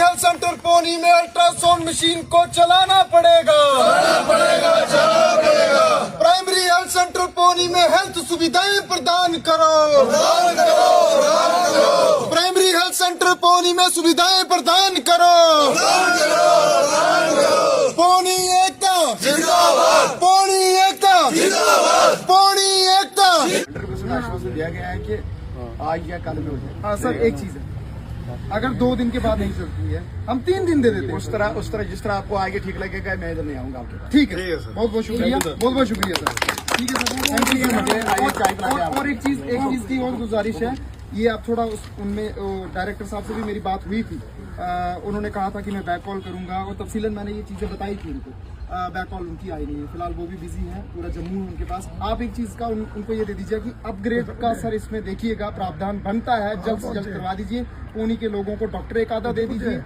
Health centre पौनी में ultrasound machine को चलाना पड़ेगा। प्राइमरी हेल्थ सेंटर पौनी में हेल्थ सुविधाएं प्रदान करो। प्राइमरी हेल्थ सेंटर पौनी में सुविधाएं प्रदान करो। पौनी एकता जिंदाबाद, पौनी एकता जिंदाबाद, पौनी एकता। आश्वासन दिया गया है कि आज या कल में हो जाए। हाँ सर, एक चीज है, अगर 2 दिन के बाद नहीं चलती है हम 3 दिन दे देते हैं। उस तरह जिस तरह आपको आगे ठीक लगेगा, मैं इधर नहीं आऊंगा आपके पास। ठीक है सर, बहुत बहुत शुक्रिया, बहुत बहुत शुक्रिया सर। ठीक है सर, थैंक यू सर। और एक चीज की और गुजारिश है, ये आप थोड़ा उनमें डायरेक्टर साहब से भी मेरी बात हुई थी। उन्होंने कहा था कि मैं बैक कॉल करूंगा और तफसीलन मैंने ये चीज़ें बताई थी उनको। बैक कॉल उनकी आई नहीं है, फिलहाल वो भी बिजी हैं, पूरा जम्मू है उनके पास। आप एक चीज़ का उनको ये दे दीजिए कि अपग्रेड का सर इसमें देखिएगा, प्रावधान बनता है, जल्द से जल्द करवा दीजिए। पौनी के लोगों को डॉक्टर एक आधा दे दीजिए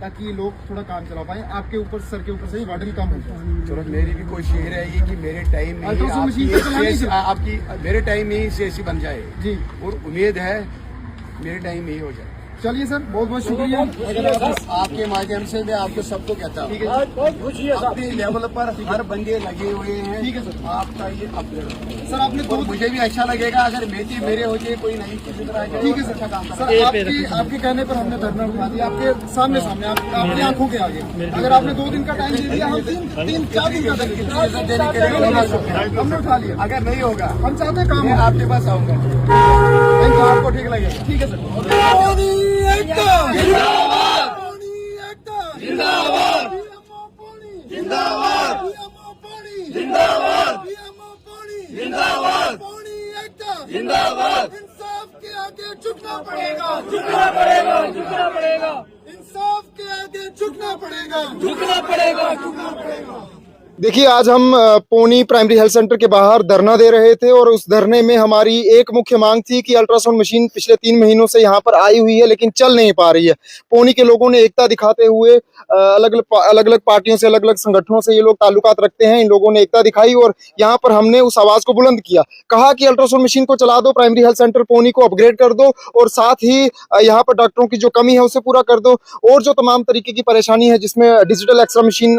ताकि लोग थोड़ा काम चला पाए। आपके ऊपर, सर के ऊपर से ही वार्डन कम हो जाए। चलो, मेरी भी कोशिश ये रहेगी कि मेरे टाइम में आपकी मेरे टाइम में ही CSC बन जाए जी, और उम्मीद है मेरे टाइम में ही हो जाए। चलिए सर, बहुत बहुत शुक्रिया। आपके माध्यम से मैं आपको सबको कहता हूँ, अपने लेवल पर हर बंदे लगे हुए हैं। ठीक है सर, आपका ये अपग्रेड सर आपने और मुझे भी अच्छा लगेगा अगर मेरे हो जाए, कोई नहीं किसी तरह। ठीक है सर, अच्छा काम सर। आपके कहने पर हमने धरना उठा दिया, आपके सामने आपकी आंखों के आगे। अगर आपने 2 दिन का टाइम दे दिया, हम 3-4 दिन का हमने उठा लिया। अगर नहीं होगा, हम चाहते हैं काम, आपके पास आऊंगा, आपको ठीक लगेगा। ठीक है सर। जिंदाबाद, जिंदाबाद, जिंदाबाद, जिंदाबाद। इंसाफ के आगे झुकना पड़ेगा, झुकना पड़ेगा, झुकना पड़ेगा। इंसाफ के आगे झुकना पड़ेगा, झुकना पड़ेगा, झुकना पड़ेगा। देखिए, आज हम पौनी प्राइमरी हेल्थ सेंटर के बाहर धरना दे रहे थे और उस धरने में हमारी एक मुख्य मांग थी कि अल्ट्रासाउंड मशीन पिछले 3 महीनों से यहाँ पर आई हुई है लेकिन चल नहीं पा रही है। पौनी के लोगों ने एकता दिखाते हुए अलग अलग पार्टियों से, अलग अलग संगठनों से ये लोग ताल्लुकात रखते हैं, इन लोगों ने एकता दिखाई और यहाँ पर हमने उस आवाज को बुलंद किया, कहा कि अल्ट्रासाउंड मशीन को चला दो, प्राइमरी हेल्थ सेंटर पौनी को अपग्रेड कर दो और साथ ही यहाँ पर डॉक्टरों की जो कमी है उसे पूरा कर दो और जो तमाम तरीके की परेशानी है जिसमें डिजिटल एक्सरे मशीन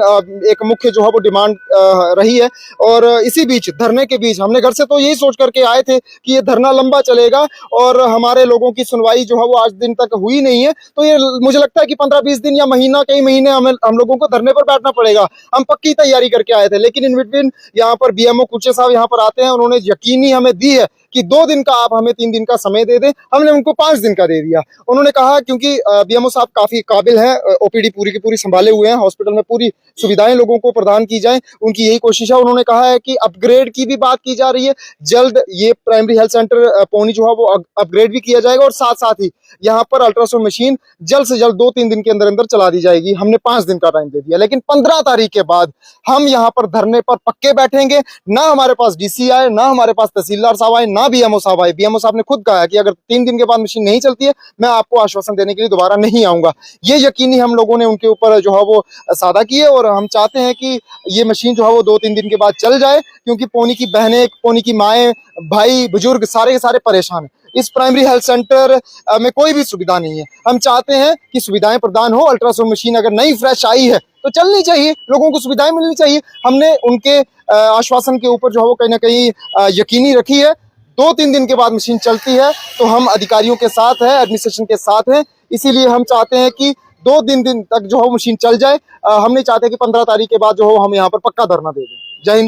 एक मुख्य जो है वो डिमांड रही है। और इसी बीच, धरने के बीच, हमने घर से तो यही सोच करके आए थे कि ये धरना लंबा चलेगा और हमारे लोगों की सुनवाई जो है वो आज दिन तक हुई नहीं है, तो ये मुझे लगता है कि 15-20 दिन या महीना, कई महीने हम लोगों को धरने पर बैठना पड़ेगा। हम पक्की तैयारी करके आए थे, लेकिन इन बिटवीन यहाँ पर BMO कुचे साहब यहाँ पर आते हैं, उन्होंने यकीनी हमें दी है कि 2 दिन का आप हमें 3 दिन का समय दे दें। हमने उनको 5 दिन का दे दिया। उन्होंने कहा क्योंकि BMO साहब काफी काबिल है, OPD पूरी की पूरी संभाले हुए हैं, हॉस्पिटल में पूरी सुविधाएं लोगों को प्रदान की जाए, उनकी यही कोशिश है। उन्होंने कहा है कि अपग्रेड की भी बात की जा रही है, जल्द ये प्राइमरी हेल्थ सेंटर पौनी जो है वो अपग्रेड भी किया जाएगा और साथ साथ ही यहाँ पर अल्ट्रासाउंड मशीन जल्द से जल्द 2-3 दिन के अंदर अंदर चला दी जाएगी। हमने 5 दिन का टाइम दे दिया, लेकिन 15 तारीख के बाद हम यहाँ पर धरने पर पक्के बैठेंगे। ना हमारे पास DC आए, ना हमारे पास तहसीलदार साहब आए, ना BMO साहब आए। BMO साहब ने खुद कहा है कि अगर 3 दिन के बाद मशीन नहीं चलती है, मैं आपको आश्वासन देने के लिए दोबारा नहीं आऊंगा। ये यकीनी हम लोगों ने उनके ऊपर जो है वो सादा की है और हम चाहते हैं कि ये मशीन जो है वो 2-3 दिन के बाद चल जाए, क्योंकि पौनी की बहनें, पौनी की माएँ, भाई, बुजुर्ग सारे के सारे परेशान हैं। इस प्राइमरी हेल्थ सेंटर में कोई भी सुविधा नहीं है। हम चाहते हैं कि सुविधाएं प्रदान हो। अल्ट्रासाउंड मशीन अगर नई फ्रेश आई है तो चलनी चाहिए, लोगों को सुविधाएं मिलनी चाहिए। हमने उनके आश्वासन के ऊपर जो है वो कहीं ना कहीं यकीनी रखी है। 2-3 दिन के बाद मशीन चलती है तो हम अधिकारियों के साथ हैं, एडमिनिस्ट्रेशन के साथ हैं, इसीलिए हम चाहते हैं कि 2-3 दिन तक जो है मशीन चल जाए। हम नहीं चाहते कि 15 तारीख के बाद जो हो हम यहाँ पर पक्का धरना दे दें। जय हिंद।